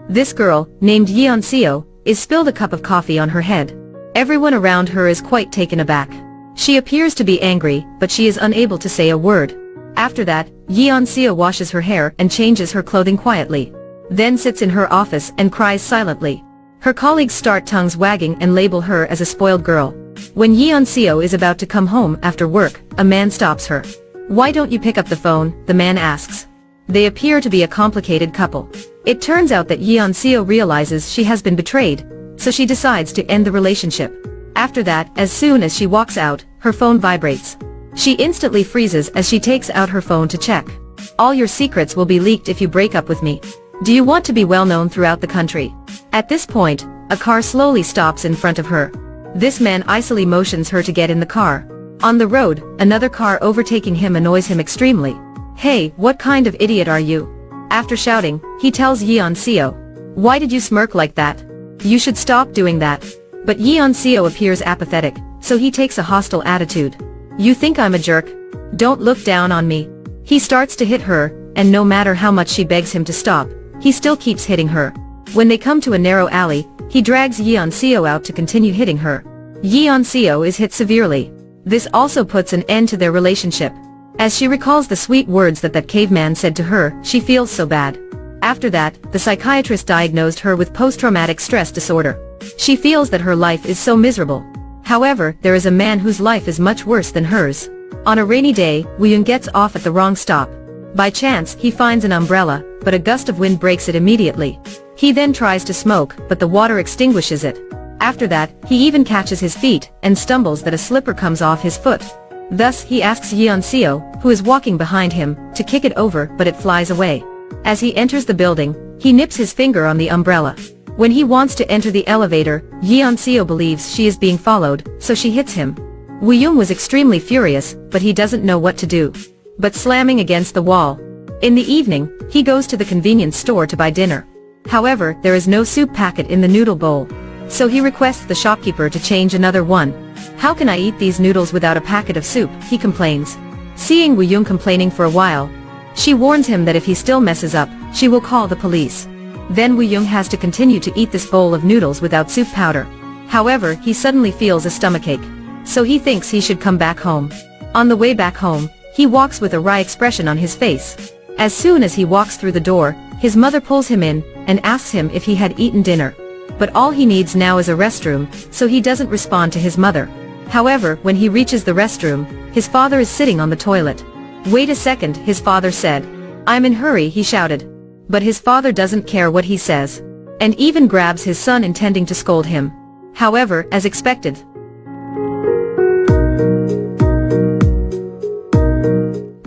This girl, named 𝐀𝐋𝐖𝐀𝐃𝐒, is spilled a cup of coffee on her head. Everyone around her is quite taken aback. She appears to be angry, but she is unable to say a word. After that, 𝐀𝐋𝐖𝐀𝐃𝐒 washes her hair and changes her clothing quietly. Then sits in her office and cries silently. Her colleagues start tongues wagging and label her as a spoiled girl. When 𝐀𝐋𝐖𝐀𝐃𝐒 is about to come home after work, a man stops her. "Why don't you pick up the phone?" the man asks. They appear to be a complicated couple. It turns out that 𝐀𝐋𝐖𝐀𝐃𝐒 realizes she has been betrayed, so she decides to end the relationship. After that, as soon as she walks out, her phone vibrates. She instantly freezes as she takes out her phone to check. "All your secrets will be leaked if you break up with me. Do you want to be well known throughout the country?" At this point, a car slowly stops in front of her. This man icily motions her to get in the car. On the road, another car overtaking him annoys him extremely. "Hey, what kind of idiot are you?" After shouting, he tells 𝐀𝐋𝐖𝐀𝐃𝐒, "Why did you smirk like that? You should stop doing that." But 𝐀𝐋𝐖𝐀𝐃𝐒 appears apathetic, so he takes a hostile attitude. "You think I'm a jerk? Don't look down on me." He starts to hit her, and no matter how much she begs him to stop, he still keeps hitting her. When they come to a narrow alley, he drags 𝐀𝐋𝐖𝐀𝐃𝐒 out to continue hitting her. 𝐀𝐋𝐖𝐃𝐒 is hit severely. This also puts an end to their relationship. As she recalls the sweet words that caveman said to her, she feels so bad. After that, the psychiatrist diagnosed her with post-traumatic stress disorder. She feels that her life is so miserable. However, there is a man whose life is much worse than hers. On a rainy day, Woo-young gets off at the wrong stop. By chance, he finds an umbrella, but a gust of wind breaks it immediately. He then tries to smoke, but the water extinguishes it. After that, he even catches his feet, and stumbles that a slipper comes off his foot. Thus, he asks 𝐀𝐋𝐖𝐀𝐃𝐒, who is walking behind him, to kick it over, but it flies away. As he enters the building, he nips his finger on the umbrella. When he wants to enter the elevator, 𝐀𝐋𝐖𝐀𝐃𝐒 believes she is being followed, so she hits him. Woo-young was extremely furious, but he doesn't know what to do. But slamming against the wall. In the evening, he goes to the convenience store to buy dinner. However, there is no soup packet in the noodle bowl. So he requests the shopkeeper to change another one. "How can I eat these noodles without a packet of soup?" he complains. Seeing Woo-young complaining for a while, she warns him that if he still messes up, she will call the police. Then Woo-young has to continue to eat this bowl of noodles without soup powder. However, he suddenly feels a stomachache. So he thinks he should come back home. On the way back home, he walks with a wry expression on his face. As soon as he walks through the door, his mother pulls him in, and asks him if he had eaten dinner. But all he needs now is a restroom, so he doesn't respond to his mother. However, when he reaches the restroom, his father is sitting on the toilet. "Wait a second," his father said. "I'm in hurry," he shouted. But his father doesn't care what he says. And even grabs his son intending to scold him. However, as expected,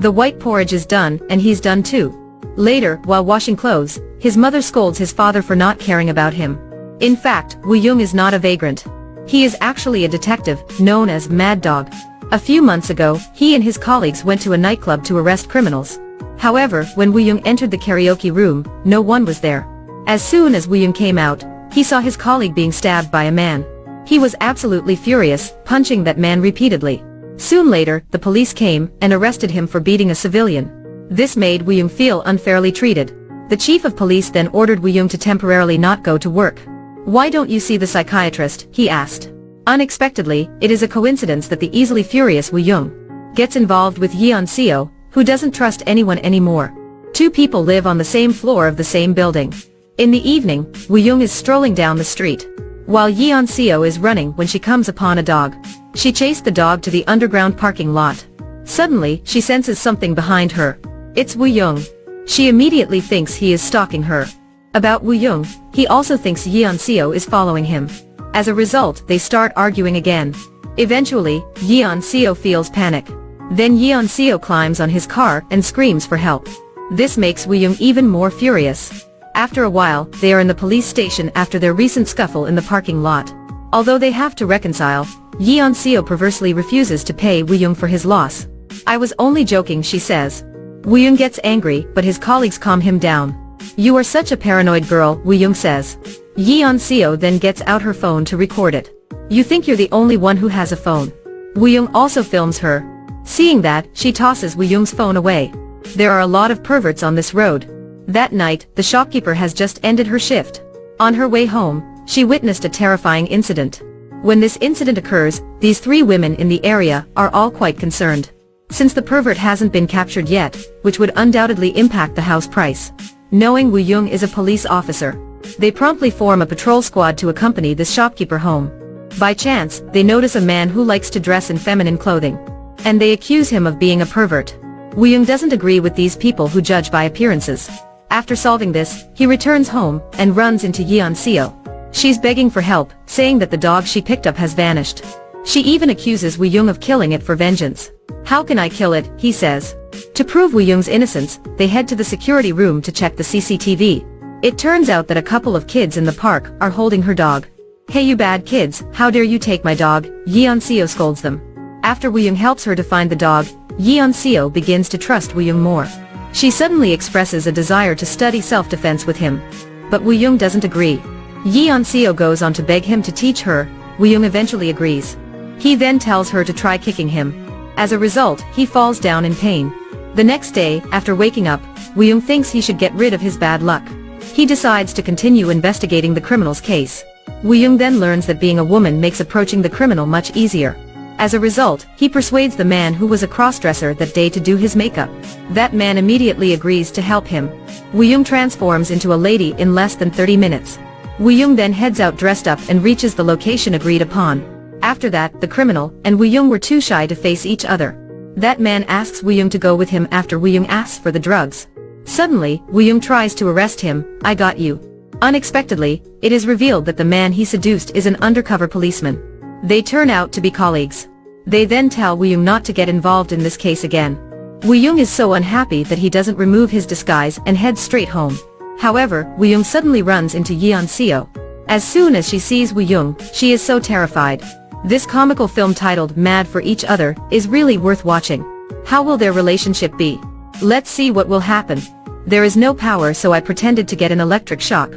the white porridge is done, and he's done too. Later, while washing clothes, his mother scolds his father for not caring about him. In fact, Woo-young is not a vagrant. He is actually a detective, known as Mad Dog. A few months ago, he and his colleagues went to a nightclub to arrest criminals. However, when Woo-young entered the karaoke room, no one was there. As soon as Woo-young came out, he saw his colleague being stabbed by a man. He was absolutely furious, punching that man repeatedly. Soon later, the police came and arrested him for beating a civilian. This made Woo-young feel unfairly treated. The chief of police then ordered Woo-young to temporarily not go to work. "Why don't you see the psychiatrist?" he asked. Unexpectedly, it is a coincidence that the easily furious Woo-young gets involved with 𝐀𝐋𝐖𝐀𝐃𝐒, who doesn't trust anyone anymore. Two people live on the same floor of the same building. In the evening, Woo-young is strolling down the street, while 𝐀𝐋𝐖𝐀𝐃𝐒 is running when she comes upon a dog. She chased the dog to the underground parking lot. Suddenly, she senses something behind her. It's Woo-young. She immediately thinks he is stalking her. About Woo-young, he also thinks 𝐀𝐋𝐖𝐀𝐃𝐒 is following him. As a result, they start arguing again. Eventually, 𝐀𝐋𝐖𝐀𝐃𝐒 feels panic. Then 𝐀𝐋𝐖𝐀𝐃𝐒 climbs on his car and screams for help. This makes Woo-young even more furious. After a while, they are in the police station after their recent scuffle in the parking lot. Although they have to reconcile, 𝐀𝐋𝐖𝐀𝐃𝐒 perversely refuses to pay Woo-young for his loss. "I was only joking," she says. Woo-young gets angry, but his colleagues calm him down. "You are such a paranoid girl," Woo-young says. 𝐀𝐋𝐖𝐀𝐃𝐒 then gets out her phone to record it. "You think you're the only one who has a phone." Woo-young also films her. Seeing that, she tosses Woo-young's phone away. There are a lot of perverts on this road. That night, the shopkeeper has just ended her shift. On her way home, she witnessed a terrifying incident. When this incident occurs, these three women in the area are all quite concerned. Since the pervert hasn't been captured yet, which would undoubtedly impact the house price. Knowing Woo-young is a police officer, they promptly form a patrol squad to accompany this shopkeeper home. By chance, they notice a man who likes to dress in feminine clothing. And they accuse him of being a pervert. Woo-young doesn't agree with these people who judge by appearances. After solving this, he returns home and runs into Yeon-seo. She's begging for help, saying that the dog she picked up has vanished. She even accuses Woo-young of killing it for vengeance. "How can I kill it?" he says. To prove Woo-young's innocence, they head to the security room to check the CCTV. It turns out that a couple of kids in the park are holding her dog. "Hey you bad kids, how dare you take my dog?" Yeon-seo scolds them. After Woo-young helps her to find the dog, Yeon-seo begins to trust Woo-young more. She suddenly expresses a desire to study self-defense with him. But Woo-young doesn't agree. Yeon-seo goes on to beg him to teach her. Woo-young eventually agrees. He then tells her to try kicking him. As a result, he falls down in pain. The next day, after waking up, Woo-young thinks he should get rid of his bad luck. He decides to continue investigating the criminal's case. Woo-young then learns that being a woman makes approaching the criminal much easier. As a result, he persuades the man who was a crossdresser that day to do his makeup. That man immediately agrees to help him. Woo-young transforms into a lady in less than 30 minutes. Woo-young then heads out dressed up and reaches the location agreed upon. After that, the criminal and Woo-young were too shy to face each other. That man asks Woo-young to go with him after Woo-young asks for the drugs. Suddenly, Woo-young tries to arrest him. "I got you." Unexpectedly, it is revealed that the man he seduced is an undercover policeman. They turn out to be colleagues. They then tell Woo-young not to get involved in this case again. Woo-young is so unhappy that he doesn't remove his disguise and heads straight home. However, Woo-young suddenly runs into Yeon-seo. As soon as she sees Woo-young, she is so terrified. This comical film titled Mad for Each Other is really worth watching. How will their relationship be? Let's see what will happen. There is no power, so I pretended to get an electric shock.